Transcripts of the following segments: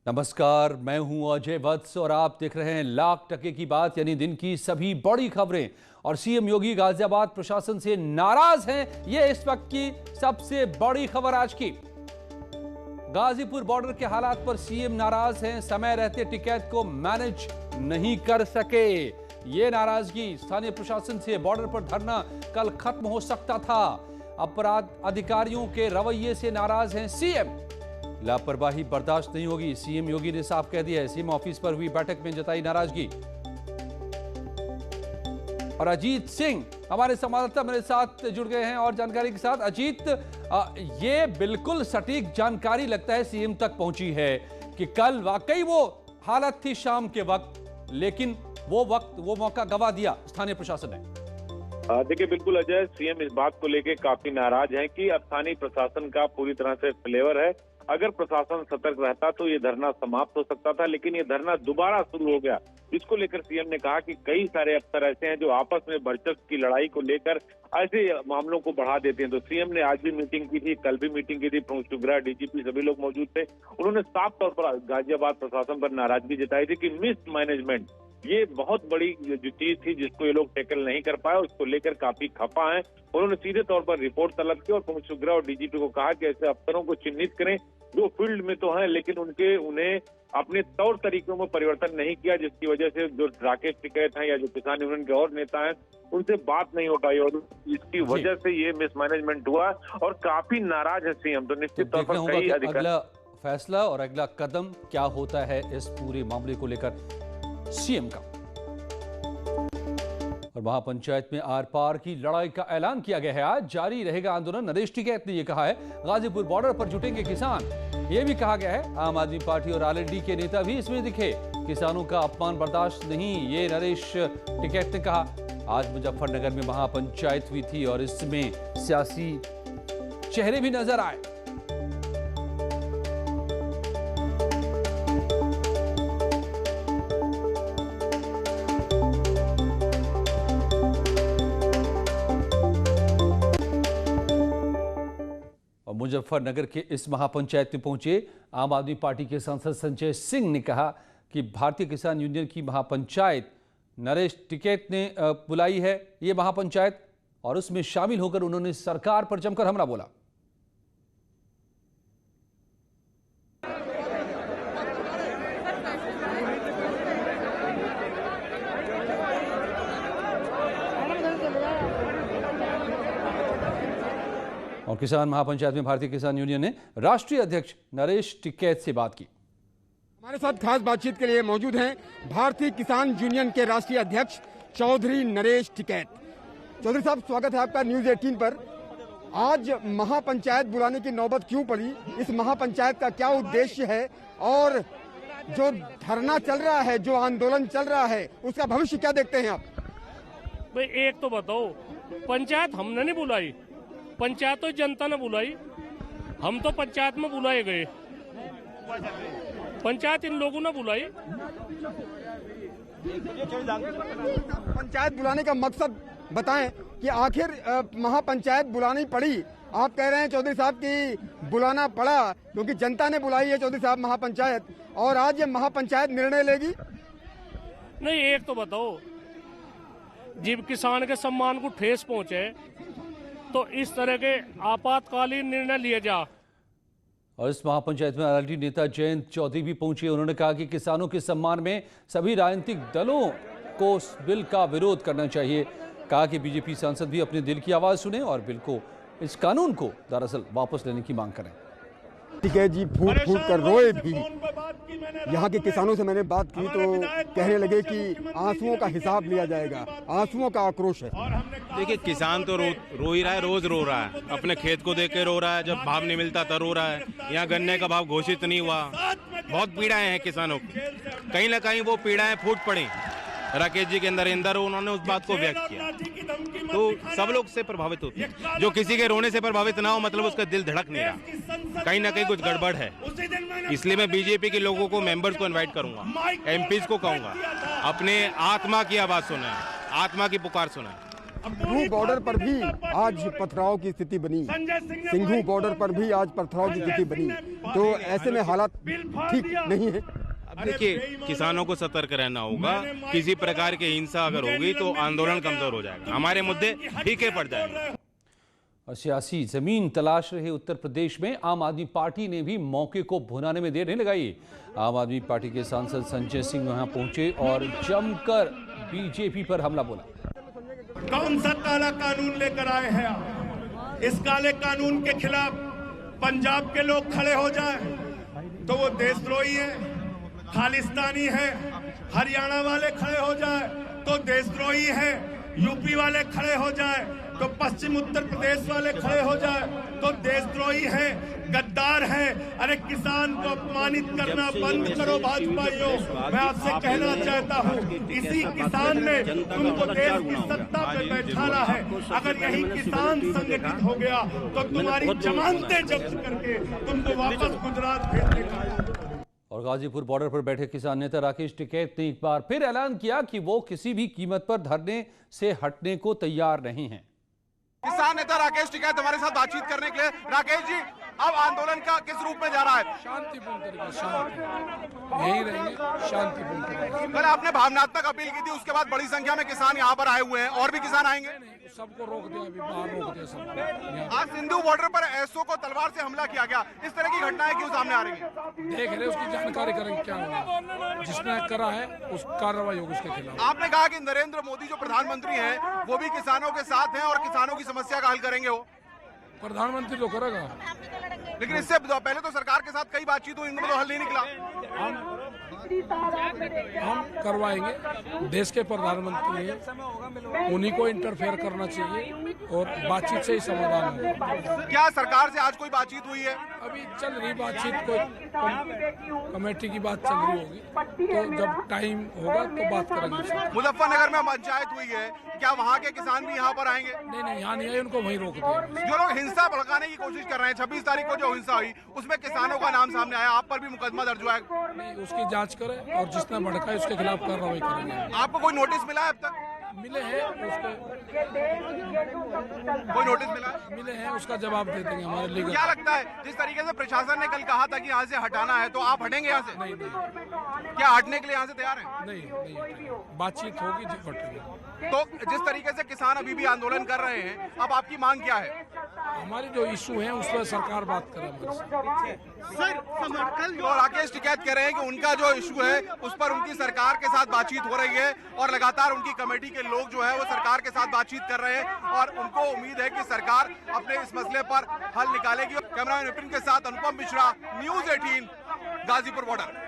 नमस्कार, मैं हूं अजय वत्स और आप देख रहे हैं लाख टके की बात यानी दिन की सभी बड़ी खबरें। और सीएम योगी गाजियाबाद प्रशासन से नाराज हैं, यह इस वक्त की सबसे बड़ी खबर आज की। गाजीपुर बॉर्डर के हालात पर सीएम नाराज हैं, समय रहते टिकैत को मैनेज नहीं कर सके। ये नाराजगी स्थानीय प्रशासन से बॉर्डर पर धरना कल खत्म हो सकता था। अपराध अधिकारियों के रवैये से नाराज हैं सीएम। लापरवाही बर्दाश्त नहीं होगी, सीएम योगी ने साफ कह दिया है। सीएम ऑफिस पर हुई बैठक में जताई नाराजगी। और अजीत सिंह हमारे संवाददाता मेरे साथ जुड़ गए हैं और जानकारी के साथ। अजीत, ये बिल्कुल सटीक जानकारी लगता है सीएम तक पहुंची है कि कल वाकई वो हालत थी शाम के वक्त, लेकिन वो मौका गवा दिया स्थानीय प्रशासन ने। देखिए, बिल्कुल अजय, सीएम इस बात को लेकर काफी नाराज हैं कि स्थानीय प्रशासन का पूरी तरह से फ्लेवर है। अगर प्रशासन सतर्क रहता तो ये धरना समाप्त हो सकता था, लेकिन ये धरना दोबारा शुरू हो गया। इसको लेकर सीएम ने कहा कि कई सारे अफसर ऐसे हैं जो आपस में वर्चस्व की लड़ाई को लेकर ऐसे मामलों को बढ़ा देते हैं। तो सीएम ने आज भी मीटिंग की थी, कल भी मीटिंग की थी, प्रमुख गृह डीजीपी सभी लोग मौजूद थे। उन्होंने साफ तौर पर गाजियाबाद प्रशासन पर नाराजगी जताई थी कि मिस मैनेजमेंट ये बहुत बड़ी जो चीज थी जिसको ये लोग टैकल नहीं कर पाए, उसको लेकर काफी खफा हैं। उन्होंने सीधे तौर पर रिपोर्ट तलब की और प्रमुख गृह और डीजीपी को कहा कि ऐसे अफसरों को चिन्हित करें जो फील्ड में तो हैं लेकिन उन्हें अपने तौर तरीकों में परिवर्तन नहीं किया, जिसकी वजह से जो राकेश टिकैत हैं या जो किसान यूनियन के और नेता हैं उनसे बात नहीं हो पाई और इसकी वजह से ये मिसमैनेजमेंट हुआ और काफी नाराज है सीएम। तो निश्चित तौर पर कई अधिकारी अगला फैसला और अगला कदम क्या होता है इस पूरे मामले को लेकर सीएम का। और महापंचायत में आर पार की लड़ाई का ऐलान किया गया है। आज जारी रहेगा आंदोलन, नरेश टिकैत ने यह कहा है। गाजीपुर बॉर्डर पर जुटेंगे किसान, यह भी कहा गया है। आम आदमी पार्टी और आरएलडी के नेता भी इसमें दिखे। किसानों का अपमान बर्दाश्त नहीं, ये नरेश टिकैत ने कहा। आज मुजफ्फरनगर में महापंचायत हुई थी और इसमें सियासी चेहरे भी नजर आए। मुजफ्फरनगर के इस महापंचायत में पहुंचे आम आदमी पार्टी के सांसद संजय सिंह ने कहा कि भारतीय किसान यूनियन की महापंचायत नरेश टिकैत ने बुलाई है ये महापंचायत, और उसमें शामिल होकर उन्होंने सरकार पर जमकर हमला बोला। और किसान महापंचायत में भारतीय किसान यूनियन ने राष्ट्रीय अध्यक्ष नरेश टिकैत से बात की। हमारे साथ खास बातचीत के लिए मौजूद हैं भारतीय किसान यूनियन के राष्ट्रीय अध्यक्ष चौधरी नरेश टिकैत। चौधरी साहब, स्वागत है आपका न्यूज 18 पर। आज महापंचायत बुलाने की नौबत क्यों पड़ी? इस महापंचायत का क्या उद्देश्य है और जो धरना चल रहा है, जो आंदोलन चल रहा है, उसका भविष्य क्या देखते हैं आप? भाई एक तो बताओ, पंचायत हमने नहीं बुलाई, पंचायत तो जनता ने बुलाई। हम तो पंचायत में बुलाए गए, पंचायत इन लोगों ने बुलाई। पंचायत बुलाने का मकसद बताएं कि आखिर महापंचायत बुलानी पड़ी। आप कह रहे हैं चौधरी साहब कि बुलाना पड़ा क्योंकि जनता ने बुलाई है चौधरी साहब महापंचायत, और आज ये महापंचायत निर्णय लेगी। नहीं, एक तो बताओ, जब किसान के सम्मान को ठेस पहुंचे तो इस तरह के आपातकालीन निर्णय लिए जा। और इस महापंचायत में आरएलडी नेता जयंत चौधरी भी पहुंचे। उन्होंने कहा कि किसानों के सम्मान में सभी राजनीतिक दलों को इस बिल का विरोध करना चाहिए। कहा कि बीजेपी सांसद भी अपने दिल की आवाज सुने और बिल को, इस कानून को दरअसल वापस लेने की मांग करें। टिकैत जी फूट फूट कर रोए भी। यहाँ के किसानों से मैंने बात की तो कहने लगे कि आंसुओं का हिसाब लिया जाएगा, आंसुओं का आक्रोश है। देखिए, किसान तो रो ही रहा है, रोज रो रहा है, अपने खेत को देख के रो रहा है, जब भाव नहीं मिलता तब रो रहा है। यहाँ गन्ने का भाव घोषित नहीं हुआ, बहुत पीड़ाएं हैं किसानों की। कहीं ना कहीं वो पीड़ाएं फूट पड़ी राकेश जी के अंदर उन्होंने उस बात को व्यक्त किया, तो सब लोग से प्रभावित होते हैं। जो किसी के रोने से प्रभावित ना हो, मतलब उसका दिल धड़क नहीं रहा, कहीं ना कहीं कुछ गड़बड़ है। इसलिए मैं बीजेपी के लोगों को, मेंबर्स को इनवाइट करूंगा, एमपीज को कहूंगा, अपने आत्मा की आवाज सुनाएं, आत्मा की पुकार सुनाएं। सिंघू बॉर्डर पर भी आज पथराव की स्थिति बनी, सिंघू बॉर्डर पर भी आज पथराव की स्थिति बनी, तो ऐसे में हालात ठीक नहीं है। अब देखिए, किसानों को सतर्क रहना होगा। किसी प्रकार की हिंसा अगर होगी तो आंदोलन कमजोर हो जाएगा, हमारे मुद्दे फीके पड़ जाएंगे। और सियासी जमीन तलाश रहे उत्तर प्रदेश में आम आदमी पार्टी ने भी मौके को भुनाने में देर नहीं लगाई। आम आदमी पार्टी के सांसद संजय सिंह वहां पहुंचे और जमकर बीजेपी पर हमला बोला। कौन सा काला कानून लेकर आए हैं आप? इस काले कानून के खिलाफ पंजाब के लोग खड़े हो जाए तो वो देशद्रोही है, खालिस्तानी है। हरियाणा वाले खड़े हो जाए तो देशद्रोही है, यूपी वाले खड़े हो जाए तो पश्चिम उत्तर प्रदेश वाले खड़े हो जाए तो देशद्रोही है, गद्दार है। अरे किसान को अपमानित करना बंद करो भाजपाइयों। मैं आपसे कहना चाहता हूँ, इसी किसान ने तुमको देश की सत्ता पे बैठाना है। अगर यही किसान संगठित हो गया तो तुम्हारी जमानतें जब्त करके तुमको वापस गुजरात भेजने का। और गाजीपुर बॉर्डर पर बैठे किसान नेता राकेश टिकैत ने एक बार फिर ऐलान किया कि वो किसी भी कीमत पर धरने से हटने को तैयार नहीं हैं। किसान नेता राकेश टिकैत हमारे साथ बातचीत करने के लिए। राकेश जी, अब आंदोलन का किस रूप में जा रहा है? शांतिपूर्ण तरीके से, शांति यही रहेंगे, शांतिपूर्ण तरीके। कल आपने भावनात्मक अपील की थी, उसके बाद बड़ी संख्या में किसान यहाँ पर आए हुए हैं, और भी किसान आएंगे? सबको रोक दिया, अभी बाहर रोक दिया सबको। आज सिंधु बॉर्डर पर एसओ को तलवार से हमला किया गया, इस तरह की घटनाएं क्यों सामने आ रही है? देख रहे उसकी जानकारी करेंगे क्या होगा, जिसने करा है उस कार्रवाई होगी उसके खिलाफ। आपने कहा कि नरेंद्र मोदी जो प्रधानमंत्री हैं वो भी किसानों के साथ हैं और किसानों की समस्या का हल करेंगे। वो प्रधानमंत्री तो करेगा, लेकिन इससे पहले तो सरकार के साथ कई बातचीत हुई, इनमें तो हल नहीं निकला। हम करवाएंगे, देश के प्रधानमंत्री हैं, उन्हीं को इंटरफेयर करना चाहिए और बातचीत से ही समाधान होगा। क्या सरकार से आज कोई बातचीत हुई है? अभी चल रही बातचीत, कोई कमेटी की बात चल रही होगी, तो जब टाइम होगा तो बात करेंगे। मुजफ्फरनगर में पंचायत हुई है, क्या वहाँ के किसान भी यहाँ पर आएंगे? नहीं, यहाँ नहीं आए, उनको वहीं रोक दिया। जो लोग हिंसा भड़काने की कोशिश कर रहे हैं, 26 तारीख को जो हिंसा हुई उसमें किसानों का नाम सामने आया, आप पर भी मुकदमा दर्ज हुआ है। नहीं, उसकी जांच करें और जिसने भड़काए उसके खिलाफ कार्रवाई करेंगे। आपको कोई नोटिस मिला है अब तक? मिले हैं उसके, कोई नोटिस मिला है? मिले हैं, उसका जवाब दे देंगे हमारे लीगल। क्या लगता है, जिस तरीके से प्रशासन ने कल कहा था कि यहाँ से हटाना है, तो आप हटेंगे यहाँ से? नहीं, क्या हटने के लिए यहाँ से तैयार हैं? नहीं, बातचीत होगी जब हटेंगे। तो जिस तरीके से किसान अभी भी आंदोलन कर रहे हैं, अब आपकी मांग क्या है? हमारी जो इशू है उस पर सरकार बात करे हमारे साथ। तो राकेश टिकैत कह रहे हैं कि उनका जो इशू है उस पर उनकी सरकार के साथ बातचीत हो रही है और लगातार उनकी कमेटी के लोग जो है वो सरकार के साथ बातचीत कर रहे हैं और उनको उम्मीद है कि सरकार अपने इस मसले पर हल निकालेगी। कैमरामैन विपिन के साथ Anupam Mishra, news 18, Ghazipur border.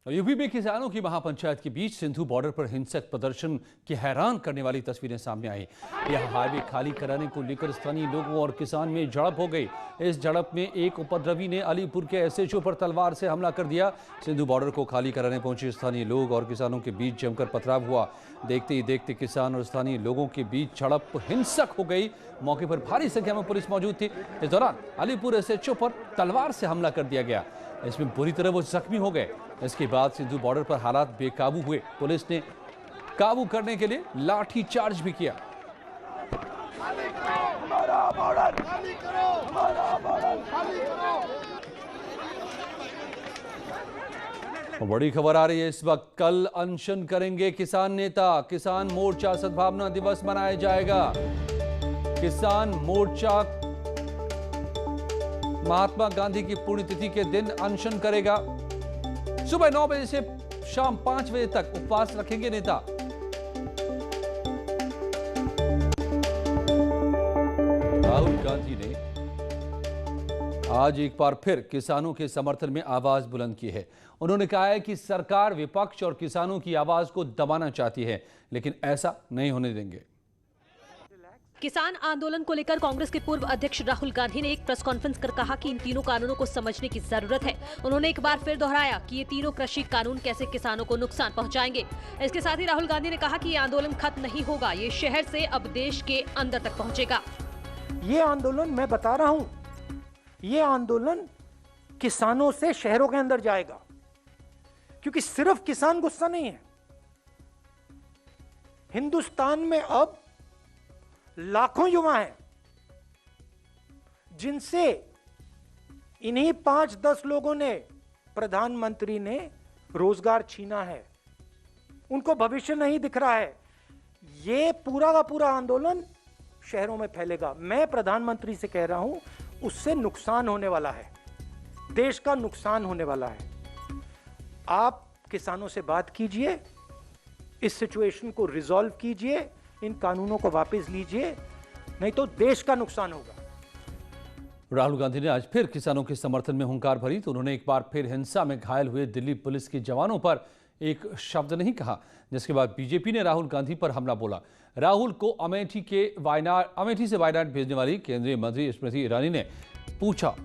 UP में किसानों की महापंचायत के बीच सिंधु बॉर्डर पर हिंसक प्रदर्शन की हैरान करने वाली तस्वीरें सामने आई। यहां हाईवे खाली कराने को लेकर स्थानीय लोगों और किसान में झड़प हो गई। इस झड़प में एक उपद्रवी ने अलीपुर के एसएचओ पर तलवार से हमला कर दिया। सिंधु बॉर्डर को खाली कराने पहुंचे स्थानीय लोग और किसानों के बीच जमकर पथराव हुआ। देखते ही देखते किसान और स्थानीय लोगों के बीच झड़प हिंसक हो गई। मौके पर भारी संख्या में पुलिस मौजूद थी। इस दौरान अलीपुर एसएचओ पर तलवार से हमला कर दिया गया। इसमें बुरी तरह वो जख्मी हो गए। इसके बाद सिंधु बॉर्डर पर हालात बेकाबू हुए। पुलिस ने काबू करने के लिए लाठी चार्ज भी किया। बड़ी खबर आ रही है इस वक्त। कल अनशन करेंगे किसान नेता। किसान मोर्चा सद्भावना दिवस मनाया जाएगा। किसान मोर्चा महात्मा गांधी की पुण्यतिथि के दिन अनशन करेगा। सुबह 9 बजे से शाम 5 बजे तक उपवास रखेंगे नेता। राहुल गांधी ने आज एक बार फिर किसानों के समर्थन में आवाज बुलंद की है। उन्होंने कहा है कि सरकार विपक्ष और किसानों की आवाज को दबाना चाहती है, लेकिन ऐसा नहीं होने देंगे। किसान आंदोलन को लेकर कांग्रेस के पूर्व अध्यक्ष राहुल गांधी ने एक प्रेस कॉन्फ्रेंस कर कहा कि इन तीनों कानूनों को समझने की जरूरत है। उन्होंने एक बार फिर दोहराया कि ये तीनों कृषि कानून कैसे किसानों को नुकसान पहुंचाएंगे। इसके साथ ही राहुल गांधी ने कहा कि ये आंदोलन खत्म नहीं होगा, ये शहर से अब देश के अंदर तक पहुंचेगा। ये आंदोलन मैं बता रहा हूं, ये आंदोलन किसानों से शहरों के अंदर जाएगा, क्योंकि सिर्फ किसान गुस्सा नहीं है। हिंदुस्तान में अब लाखों युवा हैं जिनसे इन्हीं 5-10 लोगों ने, प्रधानमंत्री ने रोजगार छीना है। उनको भविष्य नहीं दिख रहा है। ये पूरा का पूरा आंदोलन शहरों में फैलेगा। मैं प्रधानमंत्री से कह रहा हूं, उससे नुकसान होने वाला है, देश का नुकसान होने वाला है। आप किसानों से बात कीजिए, इस सिचुएशन को रिजॉल्व कीजिए, इन कानूनों को वापस लीजिए, नहीं तो देश का नुकसान होगा। राहुल गांधी ने आज फिर किसानों के समर्थन में हुंकार भरी तो उन्होंने एक बार फिर हिंसा में घायल हुए दिल्ली पुलिस के जवानों पर एक शब्द नहीं कहा, जिसके बाद बीजेपी ने राहुल गांधी पर हमला बोला। राहुल को अमेठी से वायनाड भेजने वाली केंद्रीय मंत्री स्मृति ईरानी ने पूछा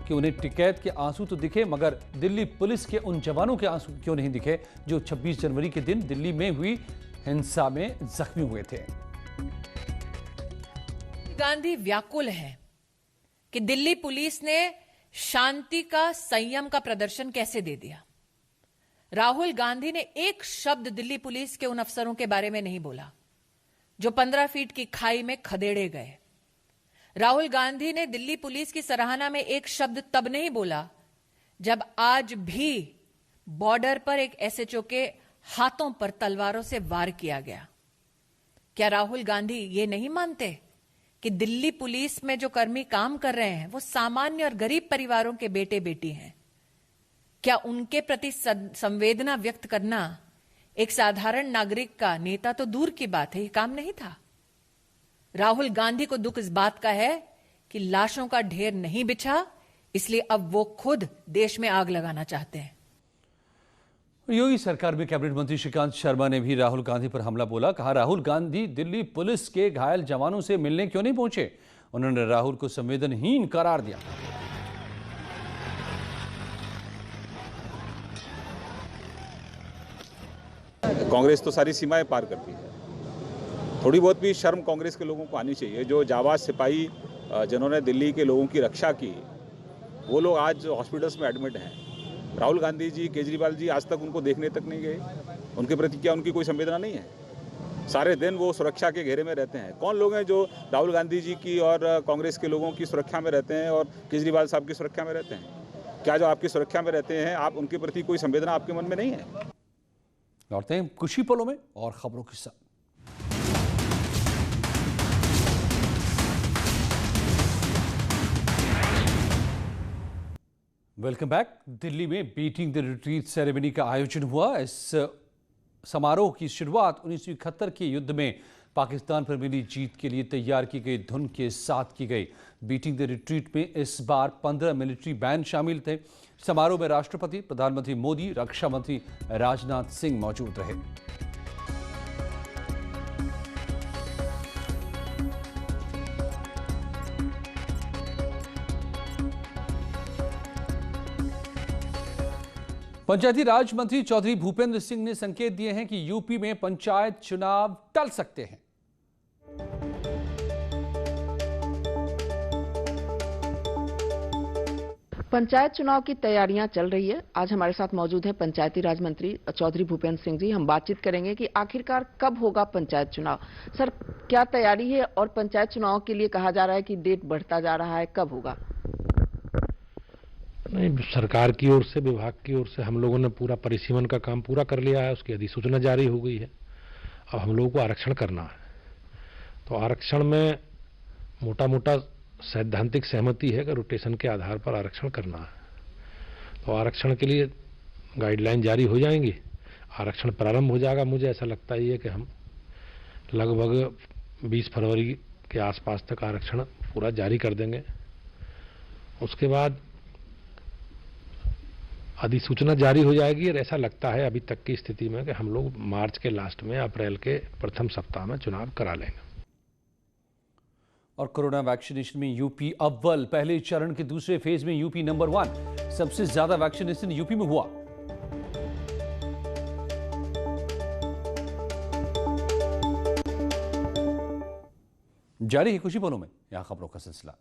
कि उन्हें टिकैत के आंसू तो दिखे, मगर दिल्ली पुलिस के उन जवानों के आंसू क्यों नहीं दिखे जो 26 जनवरी के दिन दिल्ली में हुई हिंसा में जख्मी हुए थे। गांधी व्याकुल है कि दिल्ली पुलिस ने शांति का, संयम का प्रदर्शन कैसे दे दिया। राहुल गांधी ने एक शब्द दिल्ली पुलिस के उन अफसरों के बारे में नहीं बोला जो 15 फीट की खाई में खदेड़े गए। राहुल गांधी ने दिल्ली पुलिस की सराहना में एक शब्द तब नहीं बोला जब आज भी बॉर्डर पर एक एसएचओ के हाथों पर तलवारों से वार किया गया। क्या राहुल गांधी ये नहीं मानते कि दिल्ली पुलिस में जो कर्मी काम कर रहे हैं वो सामान्य और गरीब परिवारों के बेटे बेटी हैं? क्या उनके प्रति संवेदना व्यक्त करना एक साधारण नागरिक का, नेता तो दूर की बात है, ये काम नहीं था? राहुल गांधी को दुख इस बात का है कि लाशों का ढेर नहीं बिछा, इसलिए अब वो खुद देश में आग लगाना चाहते हैं। योगी सरकार में कैबिनेट मंत्री श्रीकांत शर्मा ने भी राहुल गांधी पर हमला बोला। कहा, राहुल गांधी दिल्ली पुलिस के घायल जवानों से मिलने क्यों नहीं पहुंचे? उन्होंने राहुल को संवेदनहीन करार दिया। कांग्रेस तो सारी सीमाएं पार करती है। थोड़ी बहुत भी शर्म कांग्रेस के लोगों को आनी चाहिए। जो जाबाज सिपाही जिन्होंने दिल्ली के लोगों की रक्षा की, वो लोग आज हॉस्पिटल्स में एडमिट हैं। राहुल गांधी जी, केजरीवाल जी आज तक उनको देखने तक नहीं गए। उनके प्रति क्या उनकी कोई संवेदना नहीं है? सारे दिन वो सुरक्षा के घेरे में रहते हैं। कौन लोग हैं जो राहुल गांधी जी की और कांग्रेस के लोगों की सुरक्षा में रहते हैं और केजरीवाल साहब की सुरक्षा में रहते हैं? क्या जो आपकी सुरक्षा में रहते हैं, आप उनके प्रति कोई संवेदना आपके मन में नहीं है? लौटते हैं कुछ ही पलों में और खबरों के साथ। Welcome back. दिल्ली में बीटिंग द रिट्रीट सेरेमनी का आयोजन हुआ। इस समारोह की शुरुआत 1971 के युद्ध में पाकिस्तान पर मिली जीत के लिए तैयार की गई धुन के साथ की गई। बीटिंग द रिट्रीट में इस बार 15 मिलिट्री बैंड शामिल थे। समारोह में राष्ट्रपति, प्रधानमंत्री मोदी, रक्षा मंत्री राजनाथ सिंह मौजूद रहे। पंचायती राज मंत्री चौधरी भूपेंद्र सिंह ने संकेत दिए हैं कि यूपी में पंचायत चुनाव टल सकते हैं। पंचायत चुनाव की तैयारियां चल रही है। आज हमारे साथ मौजूद हैं पंचायती राज मंत्री चौधरी भूपेंद्र सिंह जी। हम बातचीत करेंगे कि आखिरकार कब होगा पंचायत चुनाव। सर, क्या तैयारी है और पंचायत चुनाव के लिए कहा जा रहा है कि डेट बढ़ता जा रहा है, कब होगा? नहीं, सरकार की ओर से, विभाग की ओर से हम लोगों ने पूरा परिसीमन का काम पूरा कर लिया है। उसकी अधिसूचना जारी हो गई है। अब हम लोगों को आरक्षण करना है। तो आरक्षण में मोटा मोटा सैद्धांतिक सहमति है कि रोटेशन के आधार पर आरक्षण करना है। तो आरक्षण के लिए गाइडलाइन जारी हो जाएंगी, आरक्षण प्रारंभ हो जाएगा। मुझे ऐसा लगता ही है कि हम लगभग 20 फरवरी के आसपास तक आरक्षण पूरा जारी कर देंगे। उसके बाद अधिसूचना जारी हो जाएगी और ऐसा लगता है अभी तक की स्थिति में कि हम लोग मार्च के लास्ट में, अप्रैल के प्रथम सप्ताह में चुनाव करा लेंगे। और कोरोना वैक्सीनेशन में यूपी अव्वल। पहले चरण के दूसरे फेज में यूपी नंबर 1। सबसे ज्यादा वैक्सीनेशन यूपी में हुआ। जारी है कुछ ही पलों में यहां खबरों का सिलसिला।